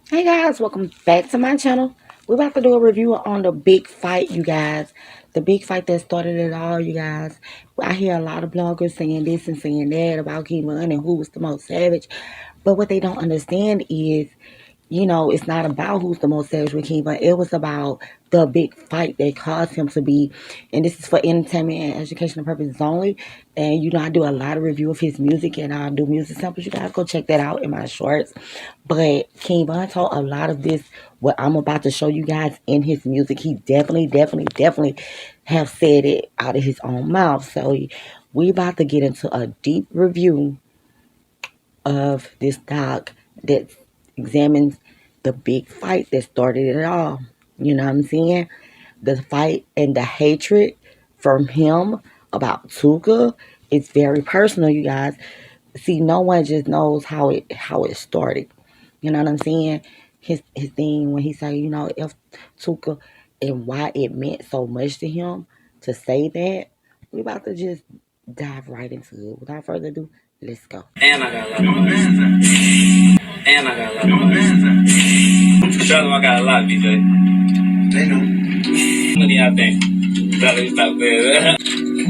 Hey guys, welcome back to my channel. We're about to do a review on the big fight, you guys. The big fight that started it all, you guys. I hear a lot of bloggers saying this and saying that about Kevin and who was the most savage. But what they don't understand is it's not about who's the most savage with King, but it was about the big fight that caused him to be. And this is for entertainment and educational purposes only. And I do a lot of review of his music and I do music samples. You guys go check that out in my shorts. But King Von told a lot of this, what I'm about to show you guys in his music. He definitely have said it out of his own mouth. So we about to get into a deep review of this doc that examines the big fight that started it all. You know what I'm saying? The fight and the hatred from him about Tooka is very personal, you guys. See, no one just knows how it started. You know what I'm saying? His thing when he said, if Tooka and why it meant so much to him to say that, we about to just dive right into it. Without further ado, let's go. And I got a lot of money. And I got a lot of money. Tell them I got a lot, BJ. They know. Money, I think. Stop there.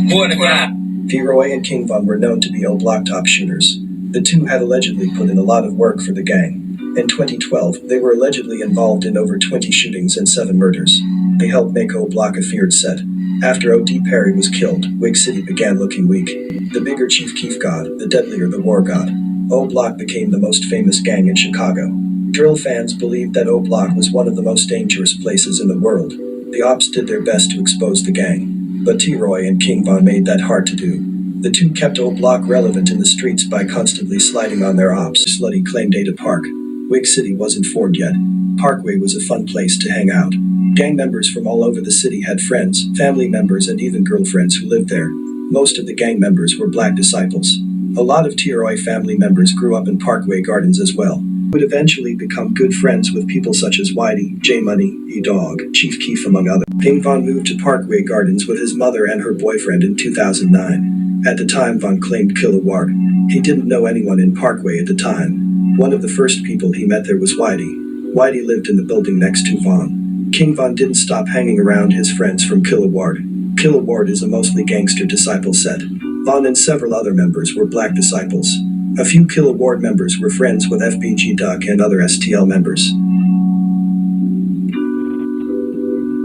More than that. T-Roy and King Von were known to be O-Block top shooters. The two had allegedly put in a lot of work for the gang. In 2012, they were allegedly involved in over 20 shootings and 7 murders. They helped make O-Block a feared set. After O.D. Perry was killed, Wig City began looking weak. The bigger Chief Keef God, the deadlier the War God. O-Block became the most famous gang in Chicago. Drill fans believed that O-Block was one of the most dangerous places in the world. The ops did their best to expose the gang. But T-Roy and King Von made that hard to do. The two kept O-Block relevant in the streets by constantly sliding on their ops. Slutty claimed Ada Park. Wig City wasn't formed yet. Parkway was a fun place to hang out. Gang members from all over the city had friends, family members, and even girlfriends who lived there. Most of the gang members were black disciples. A lot of T-Roy family members grew up in Parkway Gardens as well. Would eventually become good friends with people such as Whitey, J Money, E-Dog, Chief Keef, among others. King Von moved to Parkway Gardens with his mother and her boyfriend in 2009. At the time, Von claimed Killer Ward. He didn't know anyone in Parkway at the time. One of the first people he met there was Whitey. Whitey lived in the building next to Von. King Von didn't stop hanging around his friends from Killer Ward. Killer Ward is a mostly gangster disciple set. Von and several other members were black disciples. A few Killer Ward members were friends with FBG Duck and other STL members.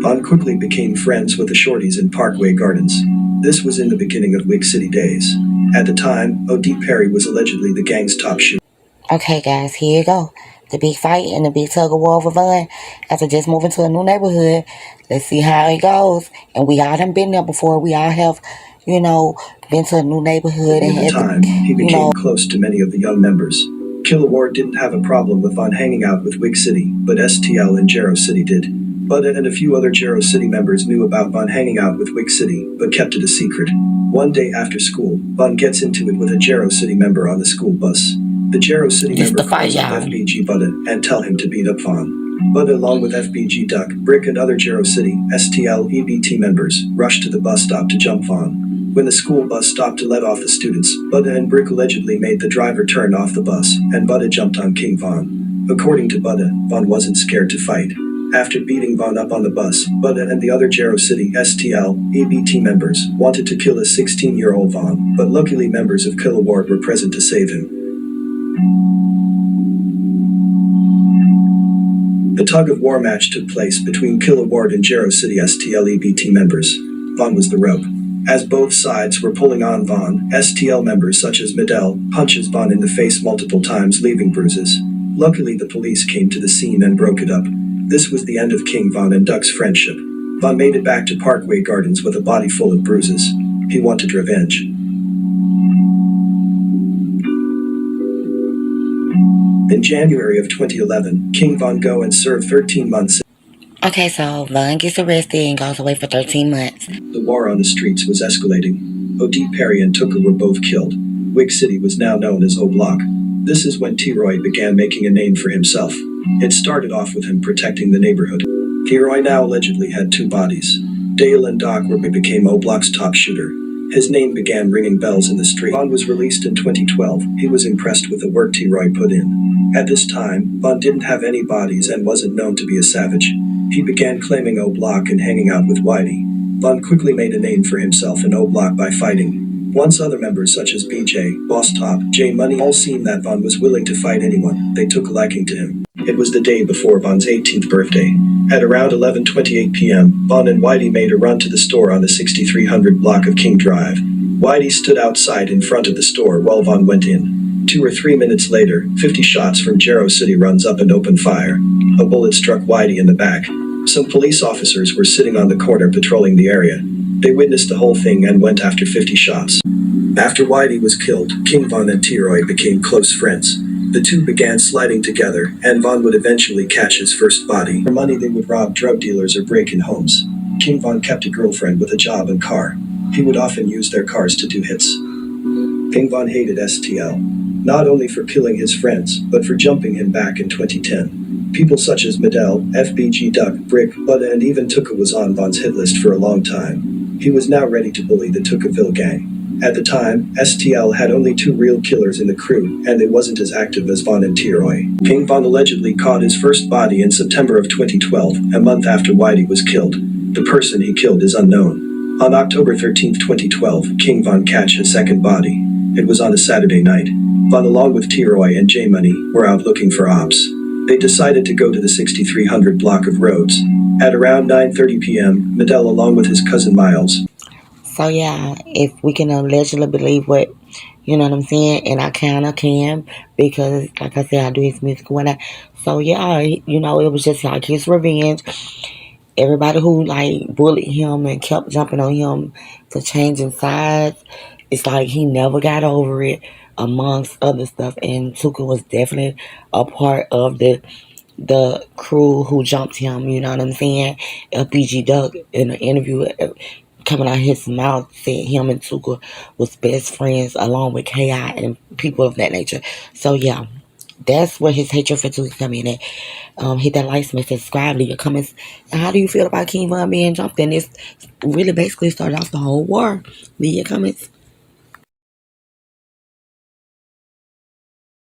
Von quickly became friends with the shorties in Parkway Gardens. This was in the beginning of Wig City days. At the time, O.D. Perry was allegedly the gang's top shooter. Okay guys, here you go. The big fight and the big tug of war for Von after just moving to a new neighborhood. Let's see how it goes. And we all done been there before. We all have, been to a new neighborhood. At the time, he became close to many of the young members. Killer Ward didn't have a problem with Von hanging out with Wig City, but STL and Jarrow City did. Bud and a few other Jarrow City members knew about Von hanging out with Wig City, but kept it a secret. One day after school, Von gets into it with a Jarrow City member on the school bus. The Jarrow City member calls up FBG Bud and tell him to beat up Von. Bud, along with FBG Duck, Brick, and other Jarrow City, STL, EBT members, rushed to the bus stop to jump Von. When the school bus stopped to let off the students, Bud and Brick allegedly made the driver turn off the bus, and Bud jumped on King Von. According to Bud, Von wasn't scared to fight. After beating Von up on the bus, Bud and the other Jarrow City, STL, EBT members wanted to kill a 16-year-old Von, but luckily members of Killer Ward were present to save him. The tug-of-war match took place between Killer Ward and Jarrow City STL EBT members. Von was the rope. As both sides were pulling on Von, STL members such as Midell punches Von in the face multiple times, leaving bruises. Luckily, the police came to the scene and broke it up. This was the end of King Von and Duck's friendship. Von made it back to Parkway Gardens with a body full of bruises. He wanted revenge. In January of 2011, King Von go and serve 13 months. Okay, so Von gets arrested and goes away for 13 months. The war on the streets was escalating. O.D. Perry and Tooka were both killed. Wig City was now known as O-Block. This is when T-Roy began making a name for himself. It started off with him protecting the neighborhood. T-Roy now allegedly had 2 bodies. Dale and Doc became O-Block's top shooter. His name began ringing bells in the street. Von was released in 2012. He was impressed with the work T-Roy put in. At this time, Von didn't have any bodies and wasn't known to be a savage. He began claiming O Block and hanging out with Whitey. Von quickly made a name for himself in O Block by fighting. Once other members such as BJ, Boss Top, J Money all seen that Von was willing to fight anyone, they took a liking to him. It was the day before Von's 18th birthday. At around 11:28 p.m., Von and Whitey made a run to the store on the 6300 block of King Drive. Whitey stood outside in front of the store while Von went in. 2 or 3 minutes later, 50 shots from Jarrow City runs up and opened fire. A bullet struck Whitey in the back. Some police officers were sitting on the corner patrolling the area. They witnessed the whole thing and went after 50 shots. After Whitey was killed, King Von and T-Roy became close friends. The two began sliding together, and Von would eventually catch his first body. For money, they would rob drug dealers or break in homes. King Von kept a girlfriend with a job and car. He would often use their cars to do hits. King Von hated STL, not only for killing his friends, but for jumping him back in 2010. People such as Medell, FBG Duck, Brick, Budda, and even Tooka was on Von's hit list for a long time. He was now ready to bully the Tookaville gang. At the time, STL had only 2 real killers in the crew, and they wasn't as active as Von and T-Roy. King Von allegedly caught his first body in September of 2012, a month after Whitey was killed. The person he killed is unknown. On October 13, 2012, King Von catch his second body. It was on a Saturday night. Von along with T-Roy and J-Money were out looking for ops. They decided to go to the 6300 block of roads. At around 9:30 p.m., Medell along with his cousin Miles. So yeah, if we can allegedly believe what, you know what I'm saying, and I kinda can, because like I said, I do his music and whatnot. So yeah, you know, it was just like his revenge. Everybody who like bullied him and kept jumping on him for changing sides, it's like he never got over it, amongst other stuff. And Tooka was definitely a part of the crew who jumped him, you know what I'm saying? LPG Duck in an interview, coming out his mouth, said him and Tooka was best friends along with KI and people of that nature. So yeah, that's where his hatred for Tooka come in at. Hit that like, subscribe, leave your comments. And how do you feel about King Von being jumped in? This really basically started off the whole war. Leave your comments.